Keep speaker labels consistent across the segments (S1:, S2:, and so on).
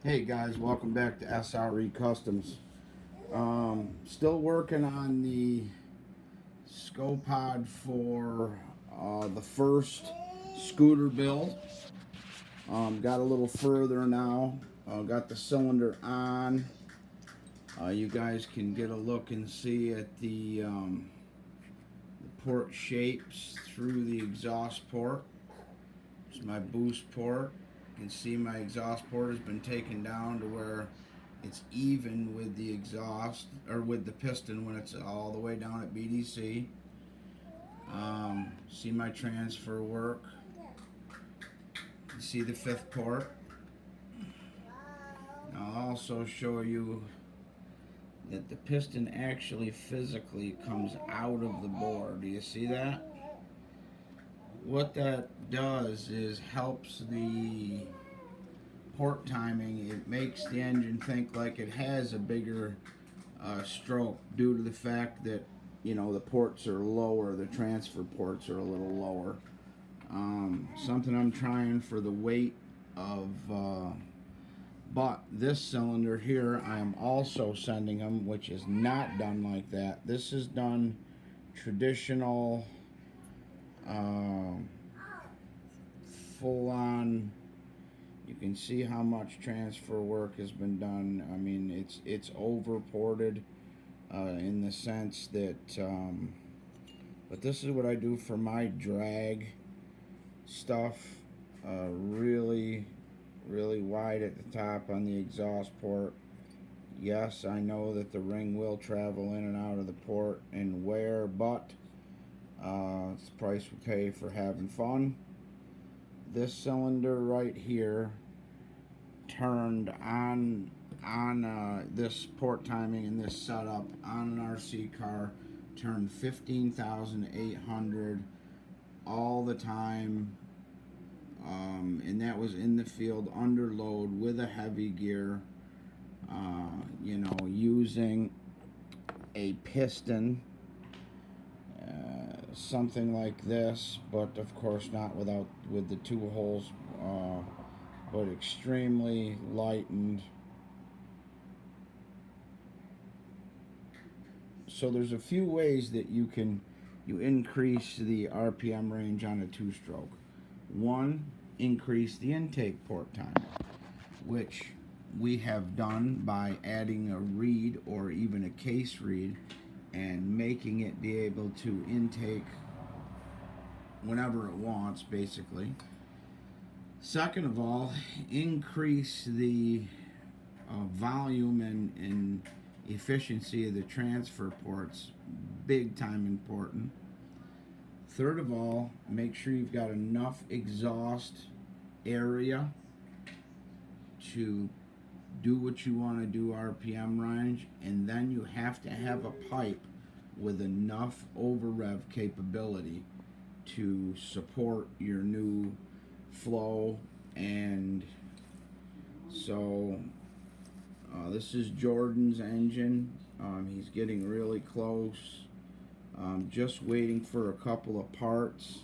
S1: Hey guys, welcome back to SRE Customs. Still working on the Scopod for the first scooter build. Got a little further now. Got the cylinder on. You guys can get a look and see at the port shapes through the exhaust port. It's my boost port. You can see my exhaust port has been taken down to where it's even with the exhaust or with the piston when it's all the way down at BDC. See my transfer work. You see the fifth port. I'll also show you that the piston actually physically comes out of the bore. Do you see that? What that does is helps the port timing. It makes the engine think like it has a bigger stroke due to the fact that the ports are lower, the transfer ports are a little lower. Something I'm trying for the weight of but this cylinder here I am also sending them, which is not done like that. This is done traditional full on. You can see how much transfer work has been done. I mean, it's over ported in the sense that but this is what I do for my drag stuff. Really wide at the top on the exhaust port. Yes, I know that the ring will travel in and out of the port and wear, but it's the price we pay for having fun. This cylinder right here turned on this port timing and this setup on an RC car turned 15,800 all the time, and that was in the field under load with a heavy gear, using a piston, something like this, but of course not with the two holes, but extremely lightened. So there's a few ways that you increase the RPM range on a two-stroke. One, increase the intake port time, which we have done by adding a reed or even a case reed and making it be able to intake whenever it wants, basically. Second of all, increase the volume and efficiency of the transfer ports, big time important. Third of all, make sure you've got enough exhaust area to do what you want to do RPM range, and then you have to have a pipe with enough over rev capability to support your new flow. And so this is Jordan's engine. He's getting really close. Just waiting for a couple of parts.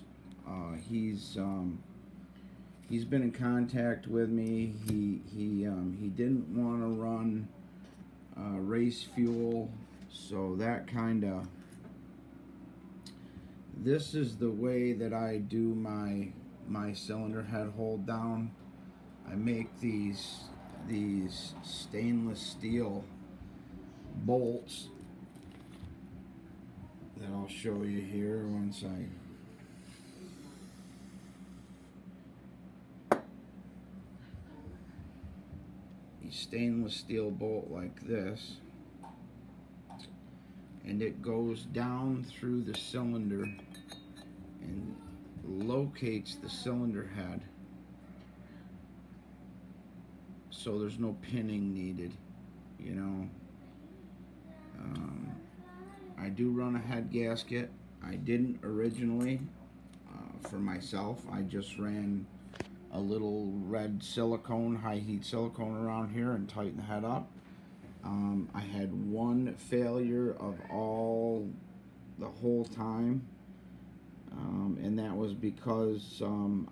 S1: He's been in contact with me. He didn't want to run race fuel, so that kind of. This is the way that I do my cylinder head hold down. I make these stainless steel bolts that I'll show you here once a stainless steel bolt like this, and it goes down through the cylinder and locates the cylinder head, so there's no pinning needed. I do run a head gasket. I didn't originally for myself. I just ran a little red silicone, high heat silicone around here and tighten the head up. I had one failure of the whole time. And that was because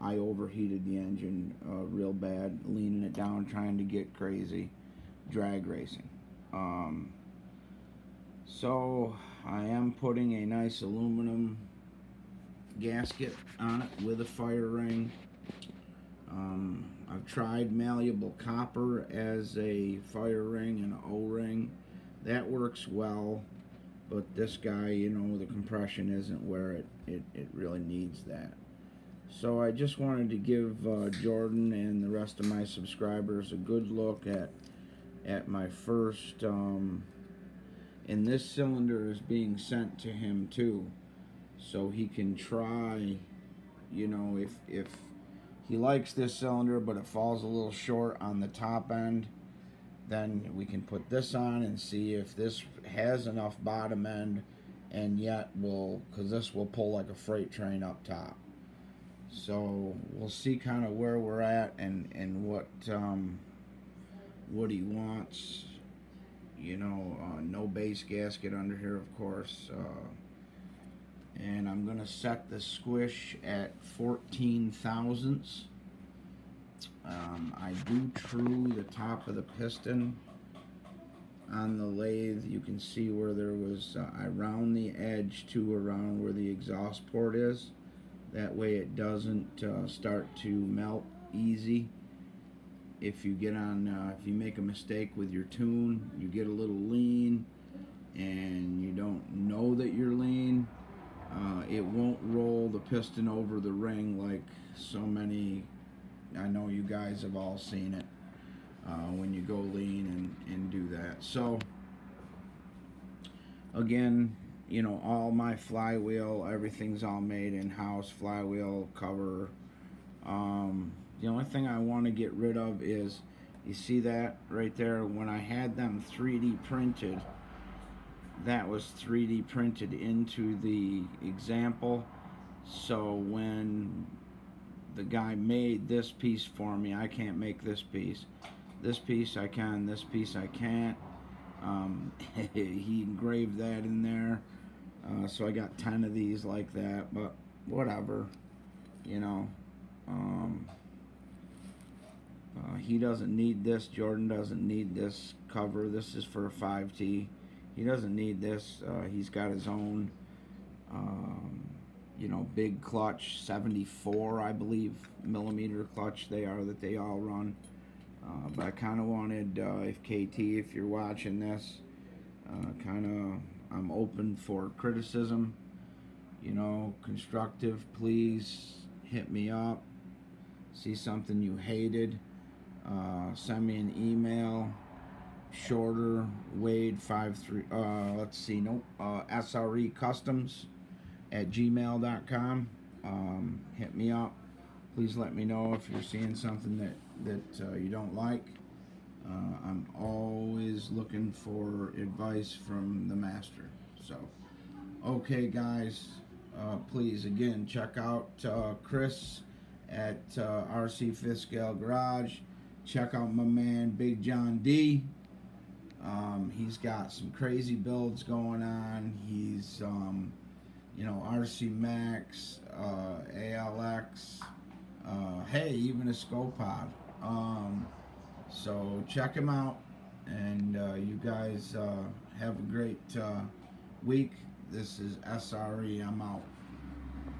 S1: I overheated the engine real bad, leaning it down, trying to get crazy, drag racing. Um, so I am putting a nice aluminum gasket on it with a fire ring. I've tried malleable copper as a fire ring and an O-ring. That works well, but this guy, the compression isn't where it really needs that. So I just wanted to give Jordan and the rest of my subscribers a good look at my first, and this cylinder is being sent to him too, so he can try, if he likes this cylinder but it falls a little short on the top end, then we can put this on and see if this has enough bottom end, and yet because this will pull like a freight train up top. So we'll see kind of where we're at and what he wants. No base gasket under here, of course. And I'm gonna set the squish at 14 thousandths. I do true the top of the piston on the lathe. You can see where there was, I round the edge to around where the exhaust port is. That way it doesn't start to melt easy. If you if you make a mistake with your tune, you get a little lean and you don't know that you're lean, it won't roll the piston over the ring like so many. I know you guys have all seen it when you go lean and do that. So again, all my flywheel, everything's all made in-house. Flywheel cover. The only thing I want to get rid of is, you see that right there? When I had them 3D printed, that was 3D printed into the example. So when the guy made this piece for me, I can't make this piece. This piece I can, this piece I can't. He engraved that in there. So I got 10 of these like that, but whatever, he doesn't need this. Jordan doesn't need this cover. This is for a 5T. He doesn't need this. He's got his own, big clutch, 74, I believe, millimeter clutch they are that they all run. But I kind of wanted, if KT, if you're watching this, I'm open for criticism, constructive. Please hit me up. See something you hated, send me an email. Shorter Wade 53 SRE Customs at gmail.com. Hit me up. Please let me know if you're seeing something that you don't like. I'm always looking for advice from the master. So, okay, guys, please again check out Chris at RC Fifth Scale Garage. Check out my man Big John D. He's got some crazy builds going on. He's RC Max, ALX, hey, even a Scopod. So check him out, and you guys have a great week. This is SRE. I'm out.